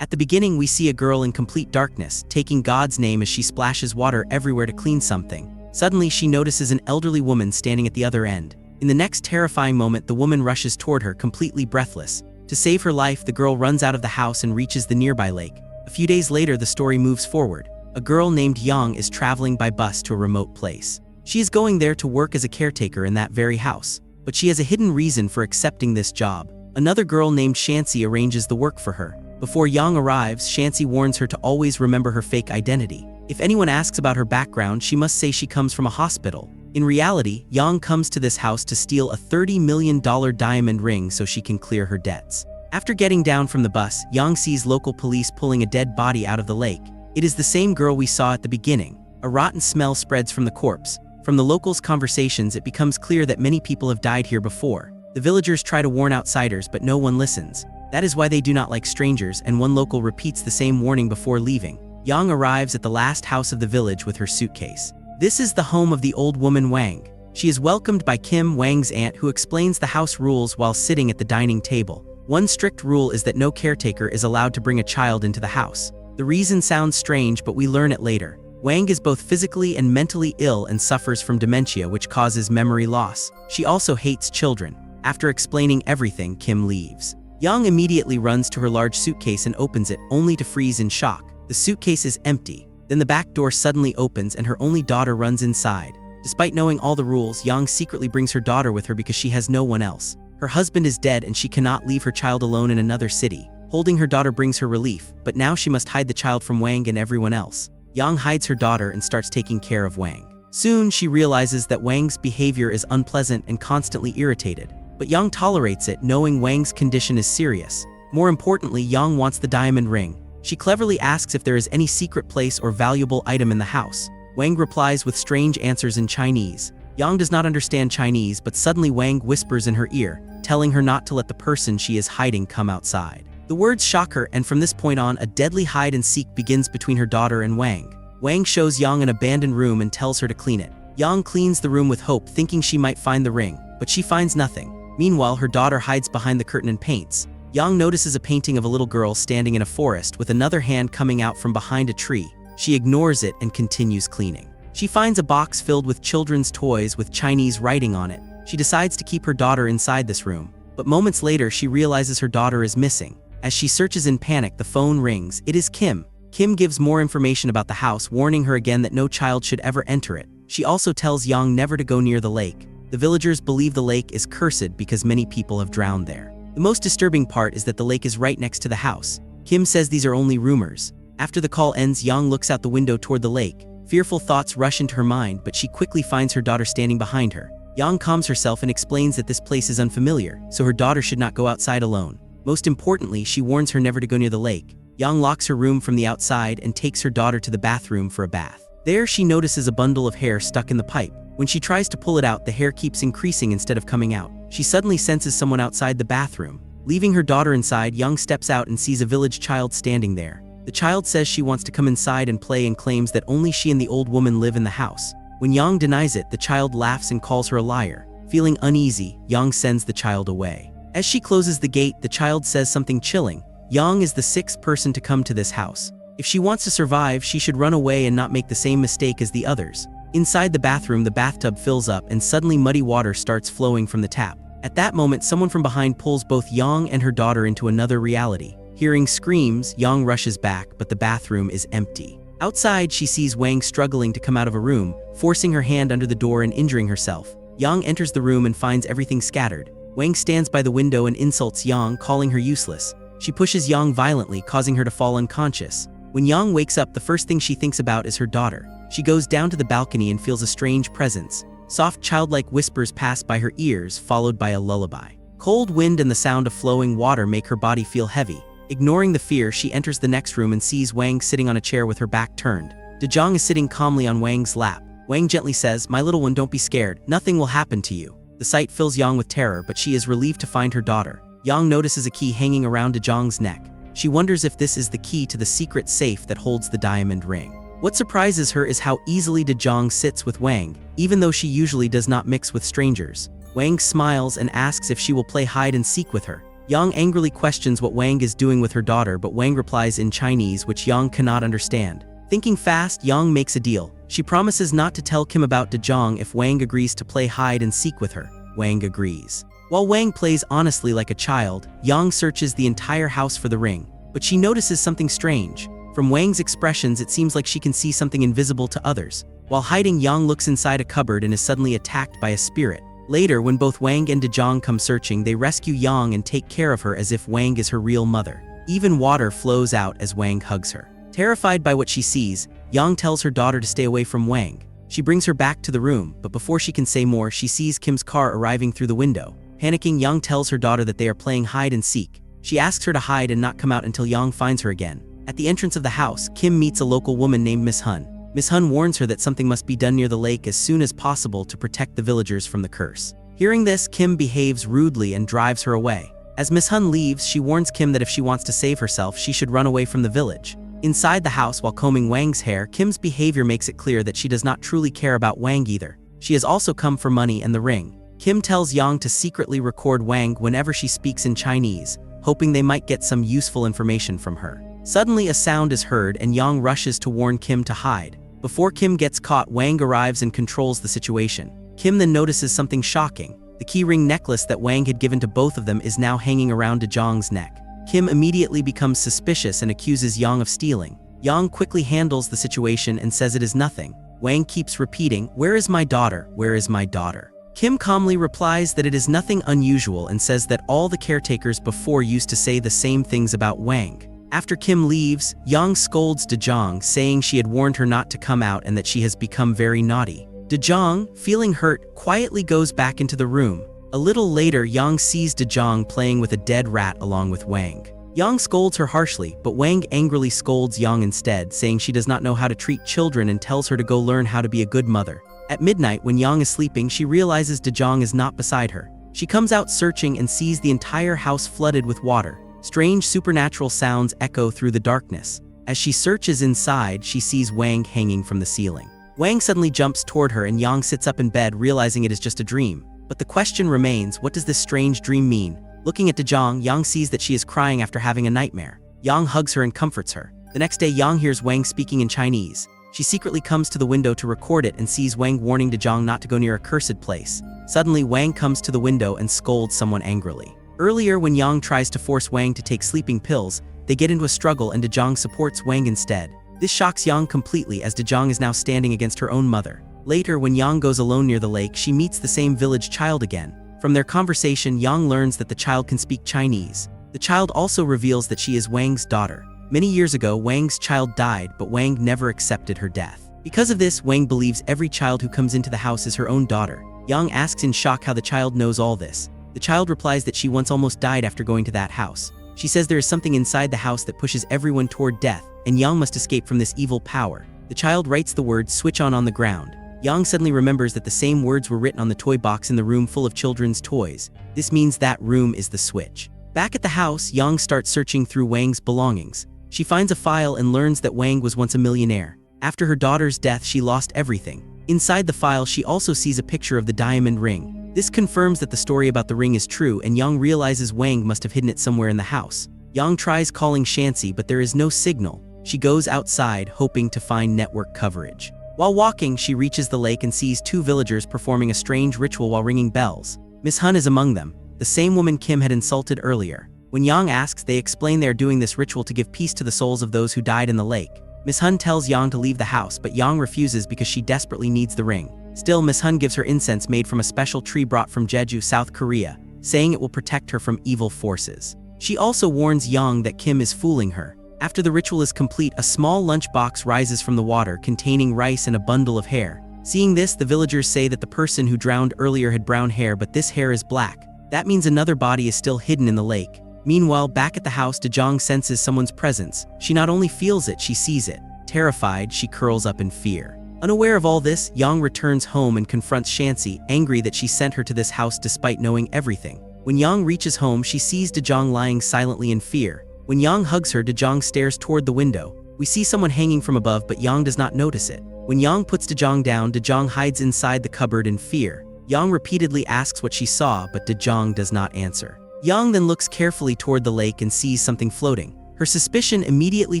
At the beginning, we see a girl in complete darkness, taking God's name as she splashes water everywhere to clean something. Suddenly, she notices an elderly woman standing at the other end. In the next terrifying moment, the woman rushes toward her, completely breathless. To save her life, the girl runs out of the house and reaches the nearby lake. A few days later, the story moves forward. A girl named Yang is traveling by bus to a remote place. She is going there to work as a caretaker in that very house, but she has a hidden reason for accepting this job. Another girl named Shancy arranges the work for her. Before Yang arrives, Shancy warns her to always remember her fake identity. If anyone asks about her background, she must say she comes from a hospital. In reality, Yang comes to this house to steal a $30 million diamond ring so she can clear her debts. After getting down from the bus, Yang sees local police pulling a dead body out of the lake. It is the same girl we saw at the beginning. A rotten smell spreads from the corpse. From the locals' conversations, it becomes clear that many people have died here before. The villagers try to warn outsiders, but no one listens. That is why they do not like strangers, and one local repeats the same warning before leaving. Yang arrives at the last house of the village with her suitcase. This is the home of the old woman Wang. She is welcomed by Kim, Wang's aunt, who explains the house rules while sitting at the dining table. One strict rule is that no caretaker is allowed to bring a child into the house. The reason sounds strange, but we learn it later. Wang is both physically and mentally ill and suffers from dementia, which causes memory loss. She also hates children. After explaining everything, Kim leaves. Yang immediately runs to her large suitcase and opens it, only to freeze in shock. The suitcase is empty. Then the back door suddenly opens and her only daughter runs inside. Despite knowing all the rules, Yang secretly brings her daughter with her because she has no one else. Her husband is dead and she cannot leave her child alone in another city. Holding her daughter brings her relief, but now she must hide the child from Wang and everyone else. Yang hides her daughter and starts taking care of Wang. Soon, she realizes that Wang's behavior is unpleasant and constantly irritated. But Yang tolerates it, knowing Wang's condition is serious. More importantly, Yang wants the diamond ring. She cleverly asks if there is any secret place or valuable item in the house. Wang replies with strange answers in Chinese. Yang does not understand Chinese, but suddenly Wang whispers in her ear, telling her not to let the person she is hiding come outside. The words shock her, and from this point on, a deadly hide-and-seek begins between her daughter and Wang. Wang shows Yang an abandoned room and tells her to clean it. Yang cleans the room with hope, thinking she might find the ring, but she finds nothing. Meanwhile, her daughter hides behind the curtain and paints. Yang notices a painting of a little girl standing in a forest with another hand coming out from behind a tree. She ignores it and continues cleaning. She finds a box filled with children's toys with Chinese writing on it. She decides to keep her daughter inside this room. But moments later, she realizes her daughter is missing. As she searches in panic, the phone rings. It is Kim. Kim gives more information about the house, warning her again that no child should ever enter it. She also tells Yang never to go near the lake. The villagers believe the lake is cursed because many people have drowned there. The most disturbing part is that the lake is right next to the house. Kim says these are only rumors. After the call ends, Yang looks out the window toward the lake. Fearful thoughts rush into her mind, but she quickly finds her daughter standing behind her. Yang calms herself and explains that this place is unfamiliar, so her daughter should not go outside alone. Most importantly, she warns her never to go near the lake. Yang locks her room from the outside and takes her daughter to the bathroom for a bath. There, she notices a bundle of hair stuck in the pipe. When she tries to pull it out, the hair keeps increasing instead of coming out. She suddenly senses someone outside the bathroom. Leaving her daughter inside, Yang steps out and sees a village child standing there. The child says she wants to come inside and play and claims that only she and the old woman live in the house. When Yang denies it, the child laughs and calls her a liar. Feeling uneasy, Yang sends the child away. As she closes the gate, the child says something chilling. Yang is the sixth person to come to this house. If she wants to survive, she should run away and not make the same mistake as the others. Inside the bathroom, the bathtub fills up and suddenly muddy water starts flowing from the tap. At that moment, someone from behind pulls both Yang and her daughter into another reality. Hearing screams, Yang rushes back, but the bathroom is empty. Outside, she sees Wang struggling to come out of a room, forcing her hand under the door and injuring herself. Yang enters the room and finds everything scattered. Wang stands by the window and insults Yang, calling her useless. She pushes Yang violently, causing her to fall unconscious. When Yang wakes up, the first thing she thinks about is her daughter. She goes down to the balcony and feels a strange presence. Soft childlike whispers pass by her ears, followed by a lullaby. Cold wind and the sound of flowing water make her body feel heavy. Ignoring the fear, she enters the next room and sees Wang sitting on a chair with her back turned. Dejong is sitting calmly on Wang's lap. Wang gently says, "My little one, don't be scared. Nothing will happen to you." The sight fills Yang with terror, but she is relieved to find her daughter. Yang notices a key hanging around Dejong's neck. She wonders if this is the key to the secret safe that holds the diamond ring. What surprises her is how easily Dejong sits with Wang, even though she usually does not mix with strangers. Wang smiles and asks if she will play hide and seek with her. Yang angrily questions what Wang is doing with her daughter, but Wang replies in Chinese, which Yang cannot understand. Thinking fast, Yang makes a deal. She promises not to tell Kim about De Jong if Wang agrees to play hide and seek with her. Wang agrees. While Wang plays honestly like a child, Yang searches the entire house for the ring, but she notices something strange. From Wang's expressions, it seems like she can see something invisible to others. While hiding, Yang looks inside a cupboard and is suddenly attacked by a spirit. Later, when both Wang and De Jong come searching, they rescue Yang and take care of her as if Wang is her real mother. Even water flows out as Wang hugs her. Terrified by what she sees, Yang tells her daughter to stay away from Wang. She brings her back to the room, but before she can say more, she sees Kim's car arriving through the window. Panicking, Yang tells her daughter that they are playing hide and seek. She asks her to hide and not come out until Yang finds her again. At the entrance of the house, Kim meets a local woman named Miss Hun. Miss Hun warns her that something must be done near the lake as soon as possible to protect the villagers from the curse. Hearing this, Kim behaves rudely and drives her away. As Miss Hun leaves, she warns Kim that if she wants to save herself, she should run away from the village. Inside the house, while combing Wang's hair, Kim's behavior makes it clear that she does not truly care about Wang either. She has also come for money and the ring. Kim tells Yang to secretly record Wang whenever she speaks in Chinese, hoping they might get some useful information from her. Suddenly, a sound is heard and Yang rushes to warn Kim to hide. Before Kim gets caught, Wang arrives and controls the situation. Kim then notices something shocking. The keyring necklace that Wang had given to both of them is now hanging around De Jong's neck. Kim immediately becomes suspicious and accuses Yang of stealing. Yang quickly handles the situation and says it is nothing. Wang keeps repeating, "Where is my daughter? Where is my daughter?" Kim calmly replies that it is nothing unusual and says that all the caretakers before used to say the same things about Wang. After Kim leaves, Yang scolds De Jong, saying she had warned her not to come out and that she has become very naughty. De Jong, feeling hurt, quietly goes back into the room. A little later, Yang sees De Jong playing with a dead rat along with Wang. Yang scolds her harshly, but Wang angrily scolds Yang instead, saying she does not know how to treat children and tells her to go learn how to be a good mother. At midnight, when Yang is sleeping, she realizes De Jong is not beside her. She comes out searching and sees the entire house flooded with water. Strange supernatural sounds echo through the darkness. As she searches inside, she sees Wang hanging from the ceiling. Wang suddenly jumps toward her and Yang sits up in bed, realizing it is just a dream. But the question remains, what does this strange dream mean? Looking at De Jong, Yang sees that she is crying after having a nightmare. Yang hugs her and comforts her. The next day, Yang hears Wang speaking in Chinese. She secretly comes to the window to record it and sees Wang warning De Jong not to go near a cursed place. Suddenly, Wang comes to the window and scolds someone angrily. Earlier, when Yang tries to force Wang to take sleeping pills, they get into a struggle and De Jong supports Wang instead. This shocks Yang completely, as De Jong is now standing against her own mother. Later, when Yang goes alone near the lake, she meets the same village child again. From their conversation, Yang learns that the child can speak Chinese. The child also reveals that she is Wang's daughter. Many years ago, Wang's child died, but Wang never accepted her death. Because of this, Wang believes every child who comes into the house is her own daughter. Yang asks in shock how the child knows all this. The child replies that she once almost died after going to that house. She says there is something inside the house that pushes everyone toward death, and Yang must escape from this evil power. The child writes the word "switch on" the ground. Yang suddenly remembers that the same words were written on the toy box in the room full of children's toys. This means that room is the switch. Back at the house, Yang starts searching through Wang's belongings. She finds a file and learns that Wang was once a millionaire. After her daughter's death, she lost everything. Inside the file, she also sees a picture of the diamond ring. This confirms that the story about the ring is true, and Yang realizes Wang must have hidden it somewhere in the house. Yang tries calling Shanxi, but there is no signal. She goes outside, hoping to find network coverage. While walking, she reaches the lake and sees two villagers performing a strange ritual while ringing bells. Miss Hun is among them, the same woman Kim had insulted earlier. When Yang asks, they explain they are doing this ritual to give peace to the souls of those who died in the lake. Miss Hun tells Yang to leave the house, but Yang refuses because she desperately needs the ring. Still, Miss Hun gives her incense made from a special tree brought from Jeju, South Korea, saying it will protect her from evil forces. She also warns Yang that Kim is fooling her. After the ritual is complete, a small lunchbox rises from the water containing rice and a bundle of hair. Seeing this, the villagers say that the person who drowned earlier had brown hair, but this hair is black. That means another body is still hidden in the lake. Meanwhile, back at the house, De Jong senses someone's presence. She not only feels it, she sees it. Terrified, she curls up in fear. Unaware of all this, Yang returns home and confronts Shanxi, angry that she sent her to this house despite knowing everything. When Yang reaches home, she sees De Jong lying silently in fear. When Yang hugs her, De Jong stares toward the window. We see someone hanging from above, but Yang does not notice it. When Yang puts De Jong down, De Jong hides inside the cupboard in fear. Yang repeatedly asks what she saw, but De Jong does not answer. Yang then looks carefully toward the lake and sees something floating. Her suspicion immediately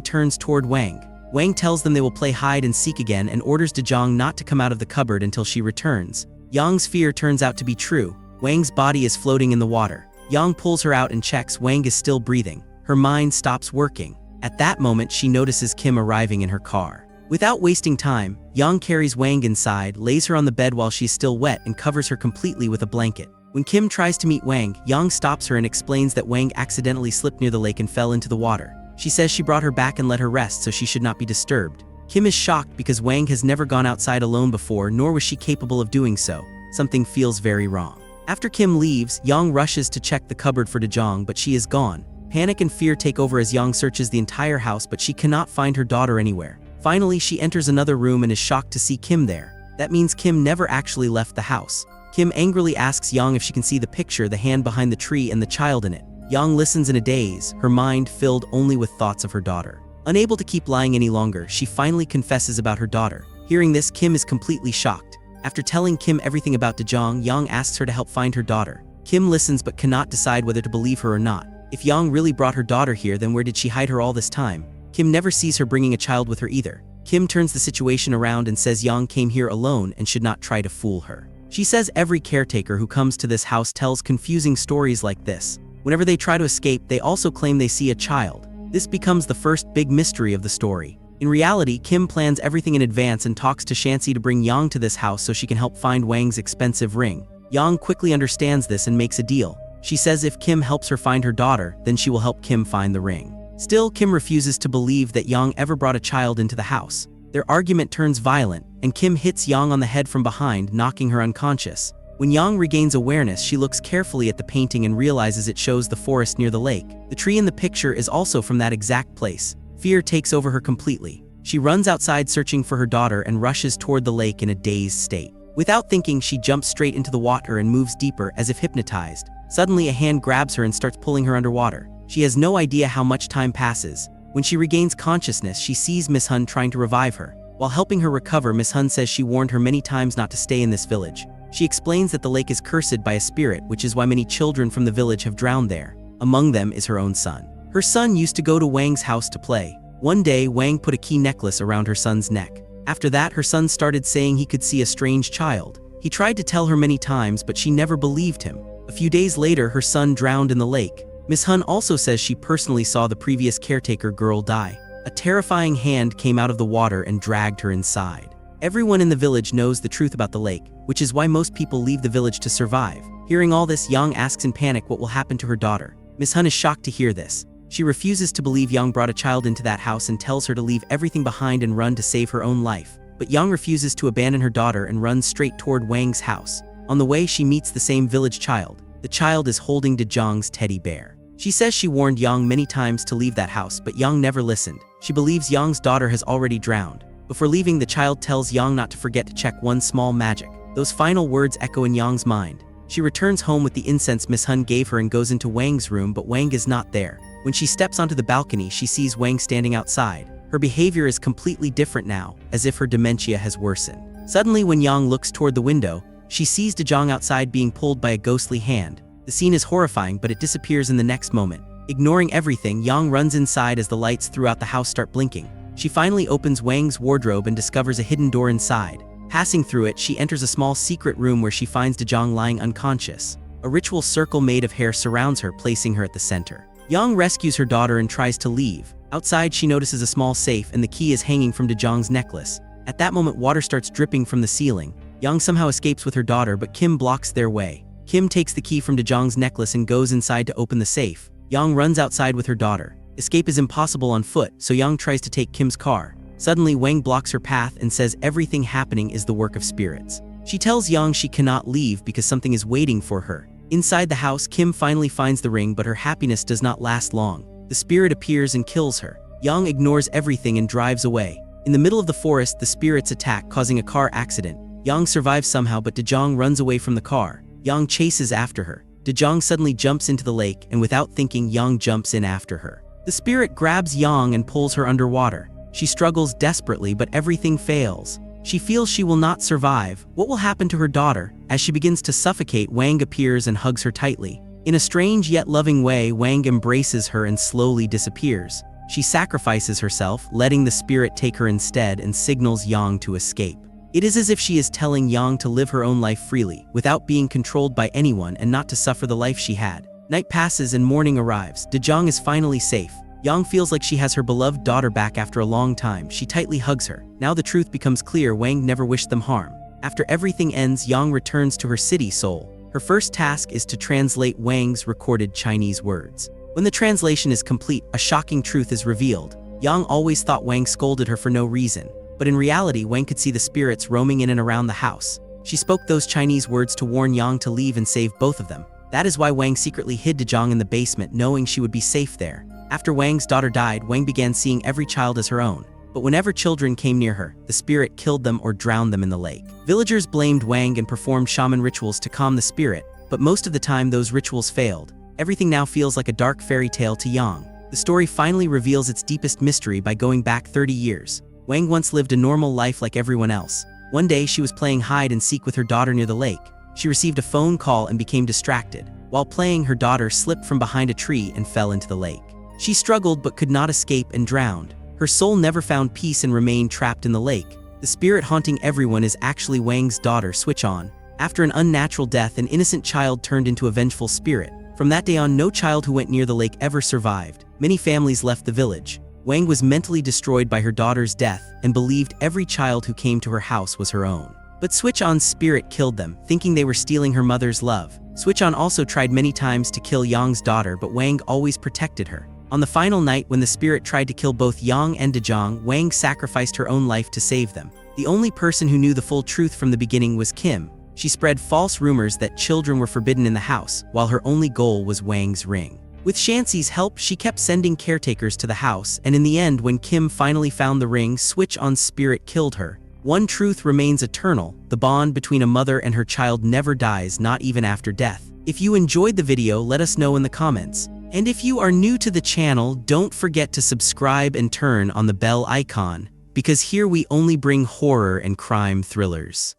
turns toward Wang. Wang tells them they will play hide and seek again and orders Dejong not to come out of the cupboard until she returns. Yang's fear turns out to be true. Wang's body is floating in the water. Yang pulls her out and checks Wang is still breathing. Her mind stops working. At that moment, she notices Kim arriving in her car. Without wasting time, Yang carries Wang inside, lays her on the bed while she's still wet, and covers her completely with a blanket. When Kim tries to meet Wang, Yang stops her and explains that Wang accidentally slipped near the lake and fell into the water. She says she brought her back and let her rest so she should not be disturbed. Kim is shocked because Wang has never gone outside alone before, nor was she capable of doing so. Something feels very wrong. After Kim leaves, Yang rushes to check the cupboard for Dejong, but she is gone. Panic and fear take over as Yang searches the entire house, but she cannot find her daughter anywhere. Finally, she enters another room and is shocked to see Kim there. That means Kim never actually left the house. Kim angrily asks Yang if she can see the picture, the hand behind the tree and the child in it. Yang listens in a daze, her mind filled only with thoughts of her daughter. Unable to keep lying any longer, she finally confesses about her daughter. Hearing this, Kim is completely shocked. After telling Kim everything about Dejong, Yang asks her to help find her daughter. Kim listens but cannot decide whether to believe her or not. If Yang really brought her daughter here, then where did she hide her all this time? Kim never sees her bringing a child with her either. Kim turns the situation around and says Yang came here alone and should not try to fool her. She says every caretaker who comes to this house tells confusing stories like this. Whenever they try to escape, they also claim they see a child. This becomes the first big mystery of the story. In reality, Kim plans everything in advance and talks to Shanxi to bring Yang to this house so she can help find Wang's expensive ring. Yang quickly understands this and makes a deal. She says if Kim helps her find her daughter, then she will help Kim find the ring. Still, Kim refuses to believe that Yang ever brought a child into the house. Their argument turns violent, and Kim hits Yang on the head from behind, knocking her unconscious. When Yang regains awareness, she looks carefully at the painting and realizes it shows the forest near the lake. The tree in the picture is also from that exact place. Fear takes over her completely. She runs outside searching for her daughter and rushes toward the lake in a dazed state. Without thinking, she jumps straight into the water and moves deeper as if hypnotized. Suddenly, a hand grabs her and starts pulling her underwater. She has no idea how much time passes. When she regains consciousness, she sees Miss Hun trying to revive her. While helping her recover, Miss Hun says she warned her many times not to stay in this village. She explains that the lake is cursed by a spirit, which is why many children from the village have drowned there. Among them is her own son. Her son used to go to Wang's house to play. One day, Wang put a key necklace around her son's neck. After that, her son started saying he could see a strange child. He tried to tell her many times, but she never believed him. A few days later, her son drowned in the lake. Miss Hun also says she personally saw the previous caretaker girl die. A terrifying hand came out of the water and dragged her inside. Everyone in the village knows the truth about the lake, which is why most people leave the village to survive. Hearing all this, Yang asks in panic what will happen to her daughter. Miss Hun is shocked to hear this. She refuses to believe Yang brought a child into that house and tells her to leave everything behind and run to save her own life. But Yang refuses to abandon her daughter and runs straight toward Wang's house. On the way, she meets the same village child. The child is holding Dejong's teddy bear. She says she warned Yang many times to leave that house, but Yang never listened. She believes Yang's daughter has already drowned. Before leaving, the child tells Yang not to forget to check one small magic. Those final words echo in Yang's mind. She returns home with the incense Miss Hun gave her and goes into Wang's room, but Wang is not there. When she steps onto the balcony, she sees Wang standing outside. Her behavior is completely different now, as if her dementia has worsened. Suddenly, when Yang looks toward the window, she sees Dejong outside being pulled by a ghostly hand. The scene is horrifying, but it disappears in the next moment. Ignoring everything, Yang runs inside as the lights throughout the house start blinking. She finally opens Wang's wardrobe and discovers a hidden door inside. Passing through it, she enters a small secret room where she finds Dejong lying unconscious. A ritual circle made of hair surrounds her, placing her at the center. Yang rescues her daughter and tries to leave. Outside, she notices a small safe and the key is hanging from Dejong's necklace. At that moment, water starts dripping from the ceiling. Yang somehow escapes with her daughter, but Kim blocks their way. Kim takes the key from Dejong's necklace and goes inside to open the safe. Yang runs outside with her daughter. Escape is impossible on foot, so Yang tries to take Kim's car. Suddenly, Wang blocks her path and says everything happening is the work of spirits. She tells Yang she cannot leave because something is waiting for her. Inside the house, Kim finally finds the ring, but her happiness does not last long. The spirit appears and kills her. Yang ignores everything and drives away. In the middle of the forest, the spirits attack, causing a car accident. Yang survives somehow, but Dejong runs away from the car. Yang chases after her. Dejong suddenly jumps into the lake, and without thinking, Yang jumps in after her. The spirit grabs Yang and pulls her underwater. She struggles desperately, but everything fails. She feels she will not survive. What will happen to her daughter? As she begins to suffocate, Wang appears and hugs her tightly. In a strange yet loving way, Wang embraces her and slowly disappears. She sacrifices herself, letting the spirit take her instead, and signals Yang to escape. It is as if she is telling Yang to live her own life freely, without being controlled by anyone and not to suffer the life she had. Night passes and morning arrives. Dejong is finally safe. Yang feels like she has her beloved daughter back after a long time. She tightly hugs her. Now the truth becomes clear: Wang never wished them harm. After everything ends, Yang returns to her city, Seoul. Her first task is to translate Wang's recorded Chinese words. When the translation is complete, a shocking truth is revealed. Yang always thought Wang scolded her for no reason, but in reality, Wang could see the spirits roaming in and around the house. She spoke those Chinese words to warn Yang to leave and save both of them. That is why Wang secretly hid Dejong in the basement, knowing she would be safe there. After Wang's daughter died, Wang began seeing every child as her own. But whenever children came near her, the spirit killed them or drowned them in the lake. Villagers blamed Wang and performed shaman rituals to calm the spirit, but most of the time those rituals failed. Everything now feels like a dark fairy tale to Yang. The story finally reveals its deepest mystery by going back 30 years. Wang once lived a normal life like everyone else. One day she was playing hide and seek with her daughter near the lake. She received a phone call and became distracted. While playing, her daughter slipped from behind a tree and fell into the lake. She struggled but could not escape and drowned. Her soul never found peace and remained trapped in the lake. The spirit haunting everyone is actually Wang's daughter, Switch On. After an unnatural death, an innocent child turned into a vengeful spirit. From that day on, no child who went near the lake ever survived. Many families left the village. Wang was mentally destroyed by her daughter's death and believed every child who came to her house was her own. But Switch On's spirit killed them, thinking they were stealing her mother's love. Switch On also tried many times to kill Yang's daughter, but Wang always protected her. On the final night, when the spirit tried to kill both Yang and Dejong, Wang sacrificed her own life to save them. The only person who knew the full truth from the beginning was Kim. She spread false rumors that children were forbidden in the house, while her only goal was Wang's ring. With Shanxi's help, she kept sending caretakers to the house, and in the end, when Kim finally found the ring, Switch On's spirit killed her. One truth remains eternal: the bond between a mother and her child never dies, not even after death. If you enjoyed the video, let us know in the comments. And if you are new to the channel, don't forget to subscribe and turn on the bell icon, because here we only bring horror and crime thrillers.